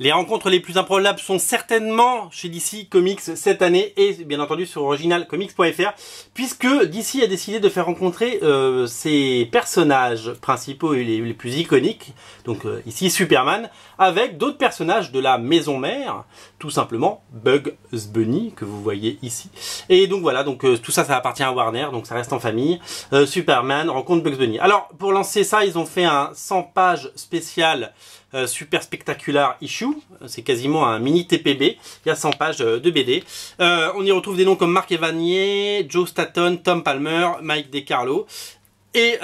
Les rencontres les plus improbables sont certainement chez DC Comics cette année et bien entendu sur originalcomics.fr, puisque DC a décidé de faire rencontrer ses personnages principaux et les plus iconiques, donc ici Superman, avec d'autres personnages de la maison mère, tout simplement Bugs Bunny que vous voyez ici. Et donc voilà, donc tout ça, ça appartient à Warner, donc ça reste en famille. Superman rencontre Bugs Bunny. Alors pour lancer ça, ils ont fait un 100 pages spécial super spectaculaire issue, c'est quasiment un mini TPB, il y a 100 pages de BD. On y retrouve des noms comme Mark Evanier, Joe Staton, Tom Palmer, Mike DeCarlo. Et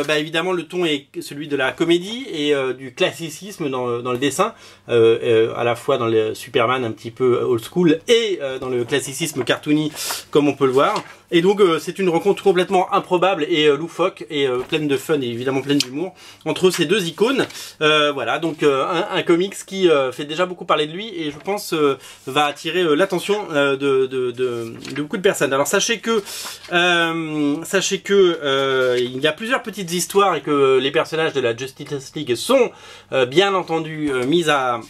évidemment le ton est celui de la comédie et du classicisme dans le dessin, à la fois dans le Superman un petit peu old school et dans le classicisme cartoony comme on peut le voir. Et donc c'est une rencontre complètement improbable et loufoque et pleine de fun et évidemment pleine d'humour entre ces deux icônes. Voilà, donc un comics qui fait déjà beaucoup parler de lui et je pense va attirer l'attention de beaucoup de personnes. Alors sachez que il y a plusieurs petites histoires et que les personnages de la Justice League sont bien entendu mis à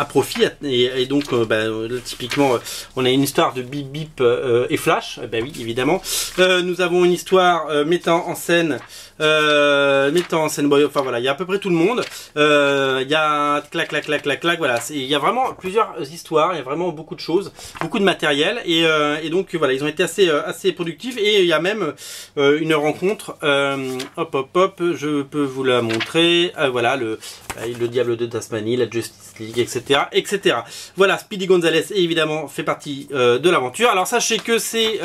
profit et donc typiquement on a une histoire de Bip Bip et Flash, oui évidemment. Nous avons une histoire mettant en scène enfin voilà, il y a à peu près tout le monde. Il y a clac clac clac clac clac, voilà, il y a vraiment plusieurs histoires, il y a vraiment beaucoup de choses, beaucoup de matériel et donc voilà, ils ont été assez productifs et il y a même une rencontre, hop hop hop, je peux vous la montrer, voilà, le Diable de Tasmanie, la Justice League, etc. etc. Voilà, Speedy Gonzalez évidemment fait partie de l'aventure. Alors sachez que c'est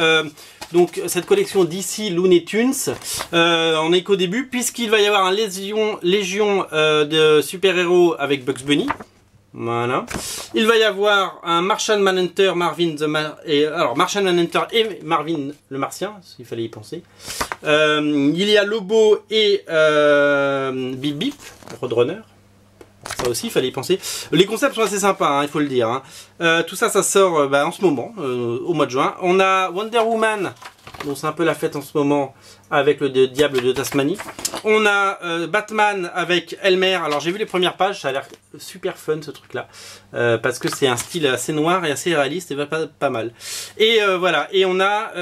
donc cette collection DC Looney Tunes, on est qu'au début puisqu'il va y avoir un légion de super-héros avec Bugs Bunny. Voilà. Il va y avoir un Martian Manhunter, Martian Manhunter et Marvin le Martien, s'il fallait y penser. Il y a Lobo et Bip Bip, Roadrunner. Ça aussi, il fallait y penser. Les concepts sont assez sympas, hein, il faut le dire. Hein. Tout ça, ça sort en ce moment, au mois de juin. On a Wonder Woman, donc c'est un peu la fête en ce moment, avec le Diable de Tasmanie. On a Batman avec Elmer. Alors j'ai vu les premières pages, ça a l'air super fun ce truc là, parce que c'est un style assez noir et assez réaliste et pas mal. Et voilà, et on a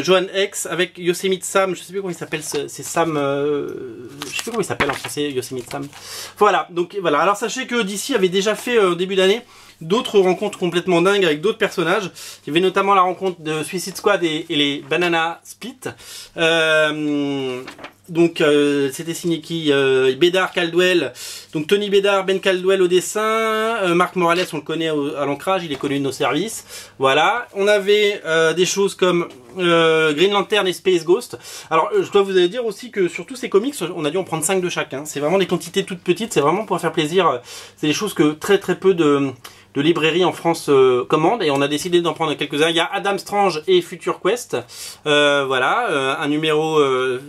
Joan X avec Yosemite Sam, je sais plus comment il s'appelle, c'est Sam, je sais plus comment il s'appelle en français, Yosemite Sam. Voilà, donc voilà, alors sachez que DC avait déjà fait au début d'année d'autres rencontres complètement dingues avec d'autres personnages. Il y avait notamment la rencontre de Suicide Squad et les Banana Split. Donc c'était signé qui, Bédard, Caldwell, donc Tony Bédard, Ben Caldwell au dessin, Marc Morales on le connaît à l'ancrage, il est connu de nos services, voilà. On avait des choses comme Green Lantern et Space Ghost. Alors je dois vous dire aussi que sur tous ces comics on a dû en prendre 5 de chacun, c'est vraiment des quantités toutes petites, c'est vraiment pour faire plaisir, c'est des choses que très peu de librairies en France commandent et on a décidé d'en prendre quelques-uns. Il y a Adam Strange et Future Quest, voilà, un numéro,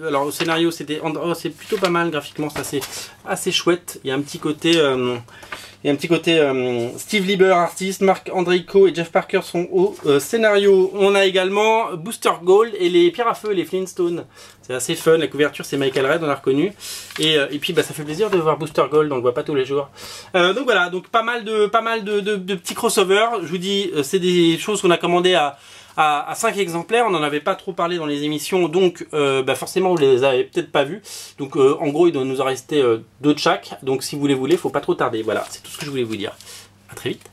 alors au scénario c'était, c'est plutôt pas mal graphiquement, c'est assez chouette, il y a un petit côté Steve Lieber artiste, Marc Andreiko et Jeff Parker sont au scénario. On a également Booster Gold et les pierres à feu, les Flintstones. C'est assez fun, la couverture c'est Michael Red, on l'a reconnu. Et puis ça fait plaisir de voir Booster Gold, on le voit pas tous les jours. Donc voilà, donc pas mal de petits crossovers. Je vous dis, c'est des choses qu'on a commandées à 5 exemplaires, on n'en avait pas trop parlé dans les émissions, donc forcément vous les avez peut-être pas vus. Donc en gros il doit nous en rester 2 de chaque, donc si vous les voulez, faut pas trop tarder. Voilà, c'est tout ce que je voulais vous dire. À très vite.